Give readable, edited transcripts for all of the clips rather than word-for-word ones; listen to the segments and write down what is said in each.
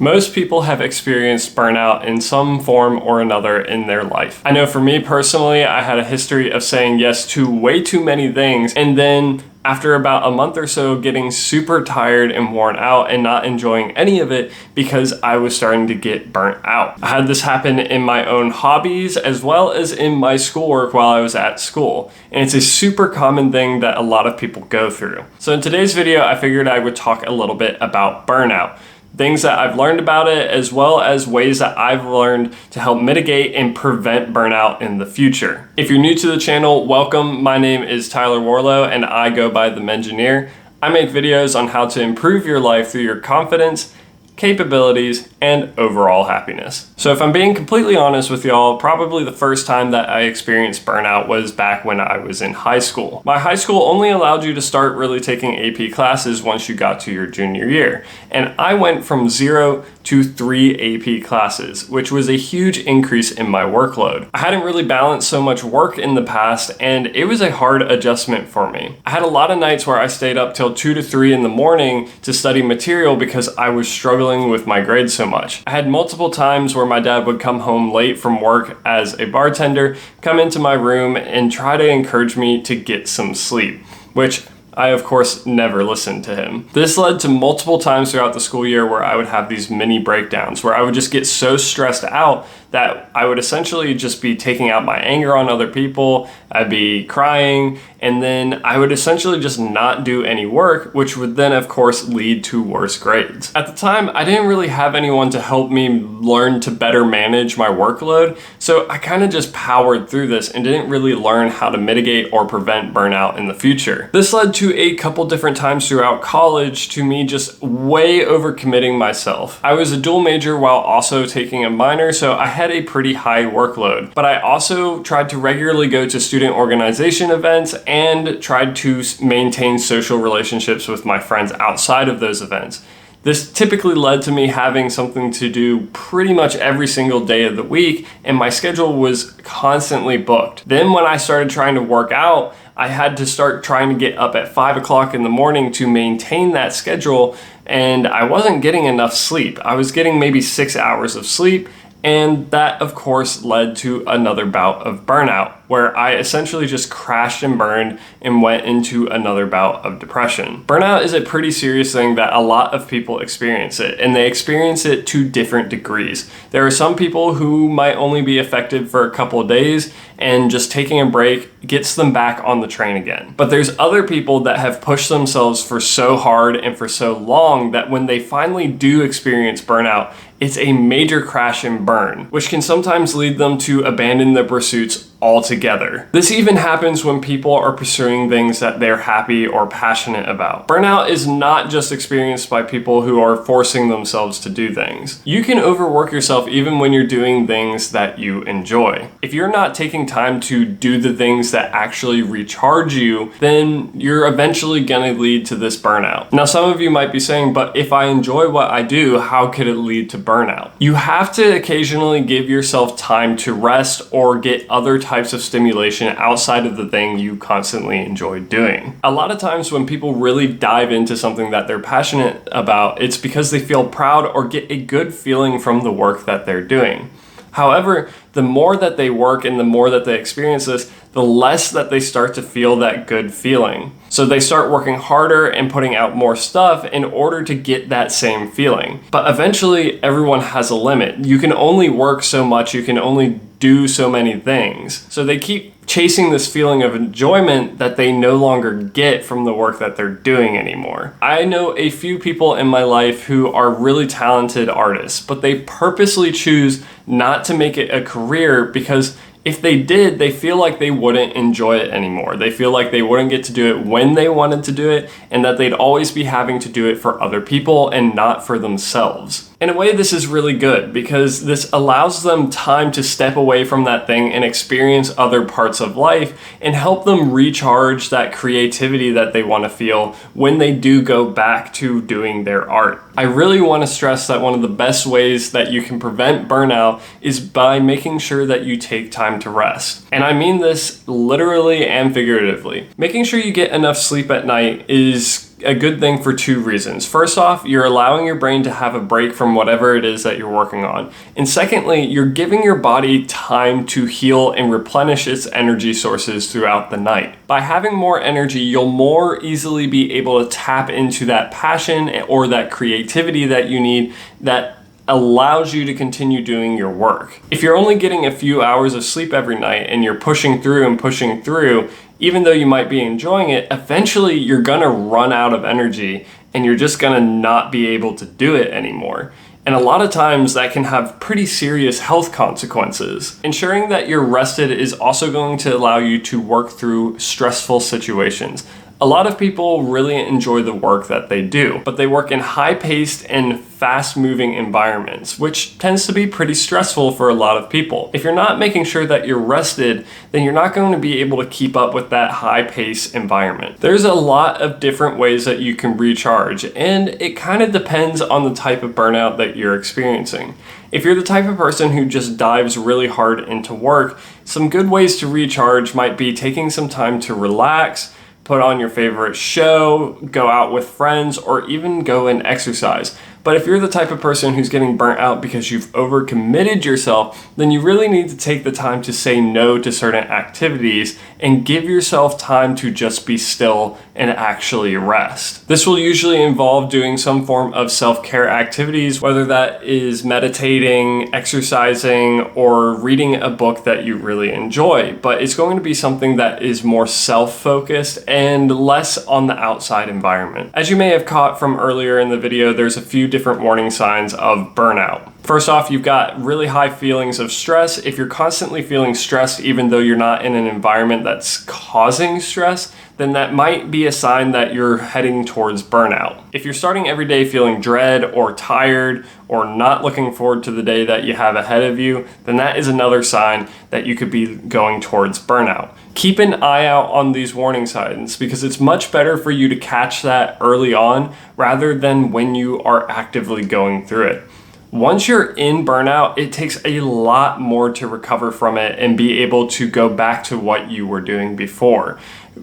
Most people have experienced burnout in some form or another in their life. I know for me personally, I had a history of saying yes to way too many things, and then after about a month or so getting super tired and worn out and not enjoying any of it because I was starting to get burnt out. I had this happen in my own hobbies as well as in my schoolwork while I was at school. And it's a super common thing that a lot of people go through. So in today's video, I figured I would talk a little bit about burnout. Things that I've learned about it, as well as ways that I've learned to help mitigate and prevent burnout in the future. If you're new to the channel, welcome. My name is Tyler Warlow and I go by The Mengineer. I make videos on how to improve your life through your confidence, capabilities, and overall happiness. So if I'm being completely honest with y'all, probably the first time that I experienced burnout was back when I was in high school. My high school only allowed you to start really taking AP classes once you got to your junior year. And I went from 0 to 3 AP classes, which was a huge increase in my workload. I hadn't really balanced so much work in the past, and it was a hard adjustment for me. I had a lot of nights where I stayed up till 2 to 3 in the morning to study material because I was struggling with my grades so much. I had multiple times where my dad would come home late from work as a bartender, come into my room and try to encourage me to get some sleep, which I, of course, never listened to him. This led to multiple times throughout the school year where I would have these mini breakdowns where I would just get so stressed out that I would essentially just be taking out my anger on other people. I'd be crying, and then I would essentially just not do any work, which would then, of course, lead to worse grades. At the time, I didn't really have anyone to help me learn to better manage my workload, so I kind of just powered through this and didn't really learn how to mitigate or prevent burnout in the future. This led to a couple different times throughout college to me just way overcommitting myself. I was a dual major while also taking a minor, so I had a pretty high workload, but I also tried to regularly go to student organization events and tried to maintain social relationships with my friends outside of those events. This typically led to me having something to do pretty much every single day of the week, and my schedule was constantly booked. Then when I started trying to work out, I had to start trying to get up at 5 o'clock in the morning to maintain that schedule, and I wasn't getting enough sleep. I was getting maybe 6 hours of sleep, and that, of course, led to another bout of burnout, where I essentially just crashed and burned and went into another bout of depression. Burnout is a pretty serious thing that a lot of people experience it, and they experience it to different degrees. There are some people who might only be affected for a couple of days, and just taking a break gets them back on the train again. But there's other people that have pushed themselves for so hard and for so long that when they finally do experience burnout, it's a major crash and burn, which can sometimes lead them to abandon their pursuits altogether. This even happens when people are pursuing things that they're happy or passionate about. Burnout is not just experienced by people who are forcing themselves to do things. You can overwork yourself even when you're doing things that you enjoy. If you're not taking time to do the things that actually recharge you, then you're eventually gonna lead to this burnout. Now, some of you might be saying, but if I enjoy what I do, how could it lead to burnout? You have to occasionally give yourself time to rest or get other types of stimulation outside of the thing you constantly enjoy doing. A lot of times when people really dive into something that they're passionate about, it's because they feel proud or get a good feeling from the work that they're doing. However, the more that they work and the more that they experience this, the less that they start to feel that good feeling. So they start working harder and putting out more stuff in order to get that same feeling. But eventually, everyone has a limit. You can only work so much, you can only do so many things. So they keep chasing this feeling of enjoyment that they no longer get from the work that they're doing anymore. I know a few people in my life who are really talented artists, but they purposely choose not to make it a career because if they did, they feel like they wouldn't enjoy it anymore. They feel like they wouldn't get to do it when they wanted to do it, and that they'd always be having to do it for other people and not for themselves. In a way, this is really good because this allows them time to step away from that thing and experience other parts of life and help them recharge that creativity that they want to feel when they do go back to doing their art. I really want to stress that one of the best ways that you can prevent burnout is by making sure that you take time to rest. And I mean this literally and figuratively. Making sure you get enough sleep at night is a good thing for two reasons. First off, you're allowing your brain to have a break from whatever it is that you're working on. And secondly, you're giving your body time to heal and replenish its energy sources throughout the night. By having more energy, you'll more easily be able to tap into that passion or that creativity that you need that allows you to continue doing your work. If you're only getting a few hours of sleep every night and you're pushing through, even though you might be enjoying it, eventually you're gonna run out of energy and you're just gonna not be able to do it anymore. And a lot of times that can have pretty serious health consequences. Ensuring that you're rested is also going to allow you to work through stressful situations. A lot of people really enjoy the work that they do, but they work in high-paced and fast-moving environments, which tends to be pretty stressful for a lot of people. If you're not making sure that you're rested, then you're not going to be able to keep up with that high-paced environment. There's a lot of different ways that you can recharge, and it kind of depends on the type of burnout that you're experiencing. If you're the type of person who just dives really hard into work, some good ways to recharge might be taking some time to relax, put on your favorite show, go out with friends, or even go and exercise. But if you're the type of person who's getting burnt out because you've overcommitted yourself, then you really need to take the time to say no to certain activities and give yourself time to just be still and actually rest. This will usually involve doing some form of self-care activities, whether that is meditating, exercising, or reading a book that you really enjoy. But it's going to be something that is more self-focused and less on the outside environment. As you may have caught from earlier in the video, there's a few different warning signs of burnout. First off, you've got really high feelings of stress. If you're constantly feeling stressed, even though you're not in an environment that's causing stress, then that might be a sign that you're heading towards burnout. If you're starting every day feeling dread or tired or not looking forward to the day that you have ahead of you, then that is another sign that you could be going towards burnout. Keep an eye out on these warning signs because it's much better for you to catch that early on rather than when you are actively going through it. Once you're in burnout, it takes a lot more to recover from it and be able to go back to what you were doing before.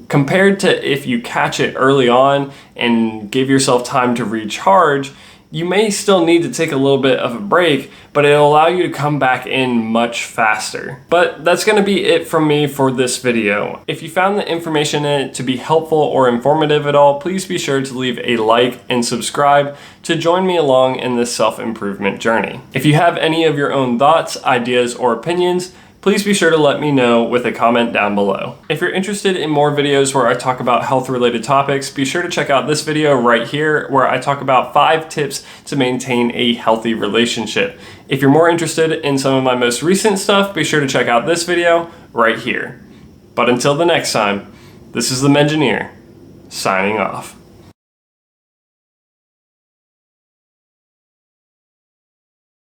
Compared to if you catch it early on and give yourself time to recharge, you may still need to take a little bit of a break, but it'll allow you to come back in much faster. But that's going to be it from me for this video. If you found the information in it to be helpful or informative at all, please be sure to leave a like and subscribe to join me along in this self-improvement journey. If you have any of your own thoughts, ideas, or opinions, please be sure to let me know with a comment down below. If you're interested in more videos where I talk about health-related topics, be sure to check out this video right here where I talk about 5 tips to maintain a healthy relationship. If you're more interested in some of my most recent stuff, be sure to check out this video right here. But until the next time, this is the Mengineer, signing off.